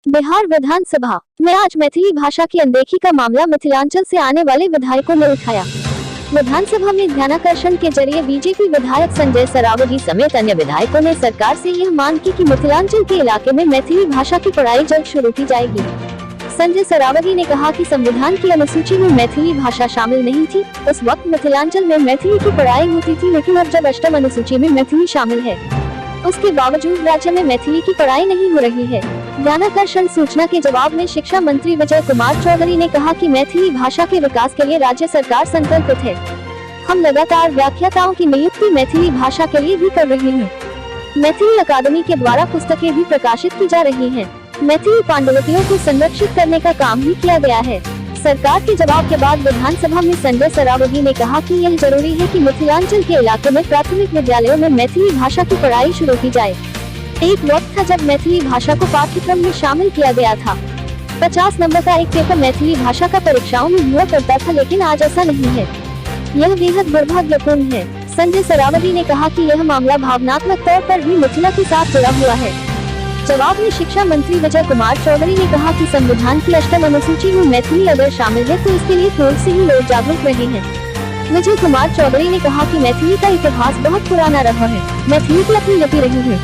बिहार विधानसभा में आज मैथिली भाषा की अनदेखी का मामला मिथिलांचल से आने वाले विधायकों ने उठाया। विधानसभा में ध्यानाकर्षण के जरिए बीजेपी विधायक संजय सरावगी समेत अन्य विधायकों ने सरकार से यह मांग की कि मिथिलांचल के इलाके में मैथिली भाषा की पढ़ाई जल्द शुरू की जाएगी। संजय सरावगी ने कहा कि संविधान की अनुसूची में मैथिली भाषा शामिल नहीं थी। उस वक्त मिथिलांचल में मैथिली की पढ़ाई होती थी, लेकिन अब जब अष्टम अनुसूची में मैथिली शामिल है, उसके बावजूद राज्य में मैथिली की पढ़ाई नहीं हो रही है। ध्यानाकर्षण सूचना के जवाब में शिक्षा मंत्री विजय कुमार चौधरी ने कहा कि मैथिली भाषा के विकास के लिए राज्य सरकार संकल्पित है। हम लगातार व्याख्याताओं की नियुक्ति मैथिली भाषा के लिए भी कर रहे हैं। मैथिली अकादमी के द्वारा पुस्तकें भी प्रकाशित की जा रही हैं। मैथिली पांडुलिपियों को संरक्षित करने का काम भी किया गया है। सरकार के जवाब के बाद विधानसभा में संजय सरावगी ने कहा कि यह जरूरी है कि मिथिलांचल के इलाके में प्राथमिक विद्यालयों में मैथिली भाषा की पढ़ाई शुरू की जाए। एक वक्त था जब मैथिली भाषा को पाठ्यक्रम में शामिल किया गया था। 50 नंबर का एक पेपर मैथिली भाषा का परीक्षाओं में हुआ करता था, लेकिन आज ऐसा नहीं है। यह बेहद दुर्भाग्यपूर्ण है। संजय सरावगी ने कहा कि यह मामला भावनात्मक तौर पर भी मिथिला के साथ जुड़ा हुआ है। जवाब में शिक्षा मंत्री विजय कुमार चौधरी ने कहा कि संविधान की अष्टम अनुसूची में मैथिली अगर शामिल है तो इसके लिए पूर्व से ही लोग जागरूक रहे हैं। विजय कुमार चौधरी ने कहा कि मैथिली का इतिहास बहुत पुराना रहा है। मैथिली की अपनी लिपि रही है।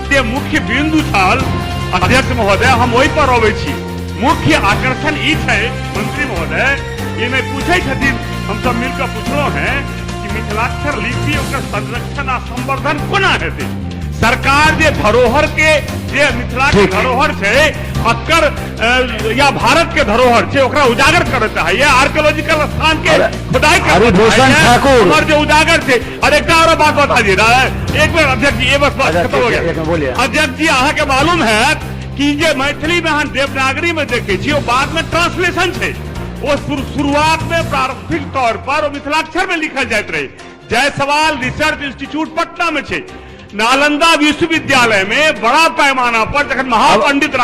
ये मुख्य बिंदु छल अध्यक्ष महोदय, हम वही पर अबै छी। मुख्य आकर्षण ई है मंत्री महोदय, ये मैं पूछे छथिन, हम सब मिलकर पूछलो हैं कि मिथिलाक्षर लिपि ओकर संरक्षण आ संवर्धन कोना हेतै। सरकार जे धरोहर के जे मिथिला के धरोहर छे, अक्कर या भारत के धरोहर छे, ओकरा उजागर करत है। ये आर्कियोलॉजिकल स्थान के खुदाई करत है, और जो उजागर छे। और एक और बात बता दी रहा है, एक बार अध्यक्ष जी, ये बस बात खत्म हो गया। अध्यक्ष जी, अहाँ के मालूम है कि जे मैथिली में हम देवनागरी में देखे छी, बाद में ट्रांसलेशन छे। वो शुरुआत में प्रारंभिक तौर पर मिथिलाक्षर में लिखल जाइत रहे। जायसवाल रिसर्च इंस्टीट्यूट पटना में छे। नालंदा विश्वविद्यालय में बड़ा पैमाना पर जखन महापंडित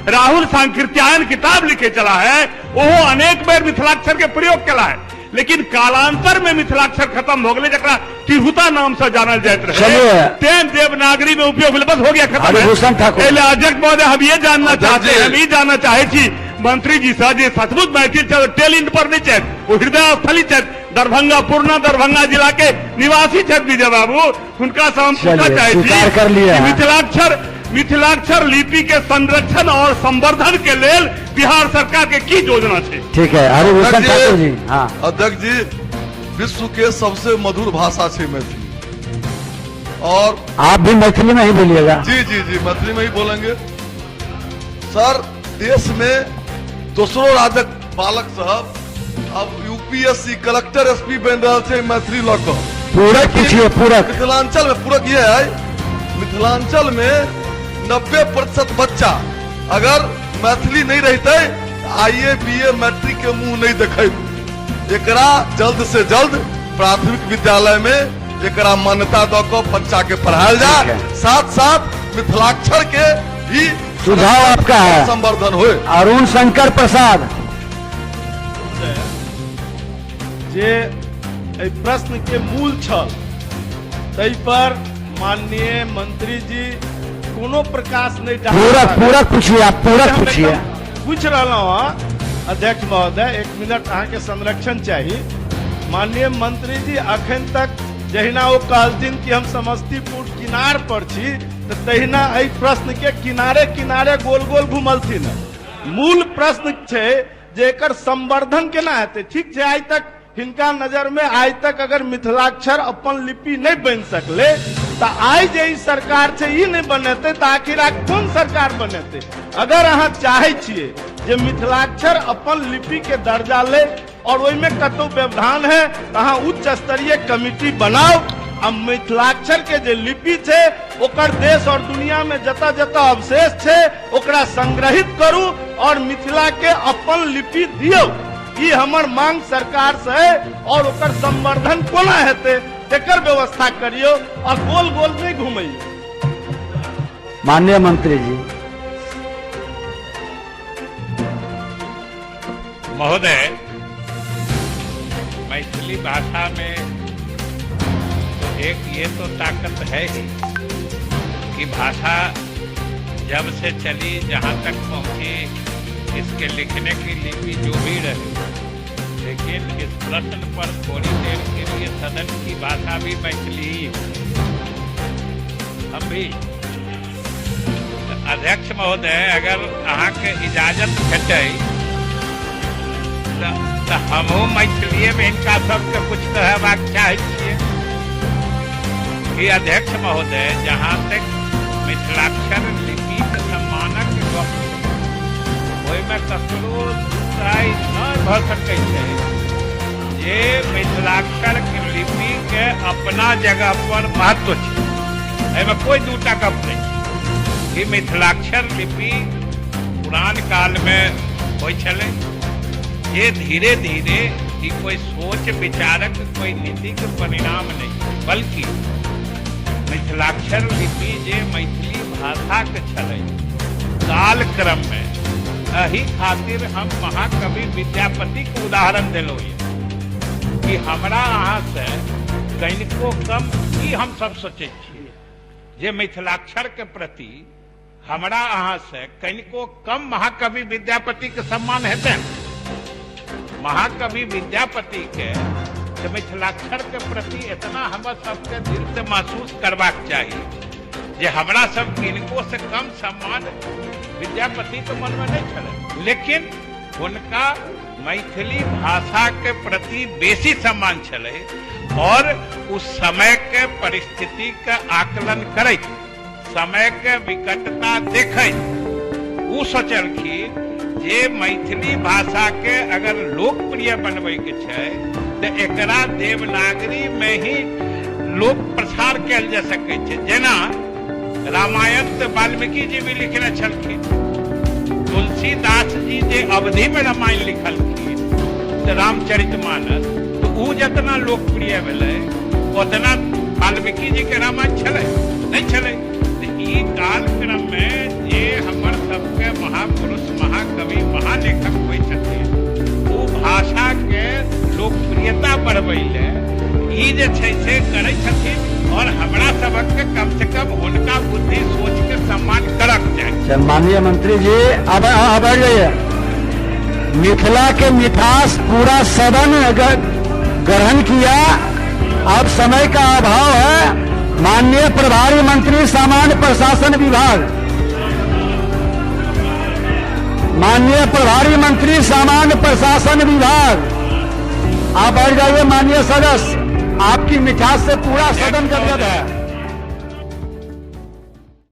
राहुल सांकृत्यायन किताब लिखे चला है, वो अनेक बार मिथिलाक्षर के प्रयोग केला है। लेकिन कालांतर में मिथिलाक्षर खत्म हो गए, जकरा तिरहुता नाम से जानल जाइत रहे, तेन देवनागरी में उपयोग बस हो गया, खत्म है। अध्यक्ष महोदय, हम ये जानना चाहते हैं, हम ये जानना चाहे छी मंत्री जी से, जे सचमुच मैथिल टेल इंड पर नहीं चाहे, वो हृदय स्थली चाहे, दरभंगा पूर्णा दरभंगा जिला के निवासी छथि विजय बाबू, उनका से हम पूछना चाहे मिथिलाक्षर लिपि के संरक्षण और संवर्धन के लेल बिहार सरकार के की योजना है? ठीक है हरिभूषण ठाकुर जी। हाँ अध्यक्ष जी, विश्व के सबसे मधुर भाषा है मैथिली, और आप भी मैथिली में ही बोलिएगा। जी जी जी, मैथिली में ही बोलेंगे। सर, देश में दूसरो राज्य बालक साहब अब यूपीएससी कलेक्टर एसपी बन रहा है मैथिली लॉ को। पूरक पूछिए, पूरक। मिथिलांचल में पूरक ये है, मिथिलांचल में 90% बच्चा अगर मैथिली नहीं रहते आईए बीए मैट्रिक के मुंह नहीं देखे। एकरा जल्द से जल्द प्राथमिक विद्यालय में एकरा मान्यता दो को बच्चा के पढ़ाया जाए, साथ साथ मिथिलाक्षर के भी सुझाव आपका है, संवर्धन हो। अरुण शंकर प्रसाद, जे प्रश्न के मूल छल तै पर माननीय मंत्री जी कोनो प्रकाश नहीं डाल। पूरक पूछिए, आप पूरक पूछिए। पूछ रहा हूँ अध्यक्ष महोदय, 1 मिनट अहाँ के संरक्षण चाहिए। माननीय मंत्री जी अखन तक जहिना वो कहलथिन कि हम समस्तीपुर किनार पर छी, तो तहिना एहि प्रश्न के किनारे किनारे गोल गोल घुमलथिन। मूल प्रश्न छे जे एकर संवर्धन केना हेतै। ठीक है, आज तक हिनका नजर में आज तक अगर मिथिलाक्षर अपन लिपि नहीं बन सकले, तो आज जे सरकार छे ई नहीं बनेते, तो आखिर कौन सरकार बनेते? अगर अहाँ चाहे छिए जे मिथिलाक्षर अपन लिपि के दर्जा ले और ओहि में कतौ व्यवधान है, तो अहाँ उच्च स्तरीय कमिटी बनाओ। अब मिथिलाक्षर के जे लिपि छे ओकर देश और दुनिया में जता जता अवशेष छे ओकरा संग्रहित करू और मिथिला के अपन लिपि दियो। ये हमर मांग सरकार से है, और ओकर संवर्धन कोना हेते एकर व्यवस्था करियो और गोल गोल नहीं घुमैयो। माननीय मंत्री जी। महोदय, मैथिली भाषा में तो एक ये तो ताकत है ही कि भाषा जब से चली जहाँ तक पहुँची इसके लिखने की लिपि जो भी रही, लेकिन इस प्रश्न पर थोड़ी देर के लिए सदन की भाषा भी मैथिली ही हो। हम भी अध्यक्ष महोदय अगर अहाँ के इजाजत भेटे तो हमहूँ मैथिलीए में इनका सबके कुछ कहबाक चाहे छियै कि अध्यक्ष महोदय जहाँ तक मिथिलाक्षर लिपि के सम्मानक गप ओहिमे ककरो राय नहि भऽ सकै छै जे मिथिलाक्षर के लिपि के अपना जगह पर महत्व छै। एहिमे कोई दूटा गप नहीं छै कि मिथिलाक्षर लिपि पुरान काल में होइ छलै, ये धीरे धीरे ई कोई सोच विचारक कोई नीति के परिणाम नहीं, बल्कि मिथिलाक्षर लिपि जे मैथिली भाषा के छलै काल क्रम में एही खातिर हम महाकवि विद्यापति के उदाहरण दिलौ कि हमरा अहाँ से कनिको कम की हम सब सोचे छियै जे मिथिलाक्षर के प्रति हमरा अहाँ से कनिको कम महाकवि विद्यापति के सम्मान हेतै। महाकवि विद्यापति के मिथिलाक्षर के प्रति इतना हम सबके दिल से महसूस करबाक चाहिए जे हमरा सब किनको से कम सम्मान विद्यापति के मन में नहीं छल, लेकिन उनका मैथिली भाषा के प्रति बेसी सम्मान छले और उस समय के परिस्थिति के आकलन करैत समय के विकटता देखैत उ सोचलखिन जे मैथिली भाषा के अगर लोकप्रिय बनबै के छै तो एकरा देवनागरी में ही लोक प्रसार कयल जा सकै छै। जेना रामायण तो वाल्मीकि जी भी लिखने छलखिन, तुलसीदास जी जे अवधि में रामायण लिखलखिन तो रामचरितमानस तो उ जितना लोकप्रिय भेलै उतना वाल्मीकि जी के रामायण छलै नहीं छलै। ई काल क्रम में जे हमर सबके महापुरुष महाकवि महालेखक होइ छथिन ओ भाषा के लोकप्रियता बढ़बै ले ई जे छै से करै छथिन और हमरा सबक के कम से कम हुनका बुद्धि सोच के सम्मान करक चाही। माननीय मंत्री जी अब मिथिला के मिठास पूरा सदन ग्रहण किया, अब समय का अभाव है। माननीय प्रभारी मंत्री सामान्य प्रशासन विभाग, माननीय प्रभारी मंत्री सामान्य प्रशासन विभाग, आप बढ़ जाइए। माननीय सदस्य, आपकी मिठास से पूरा सदन गदगद है।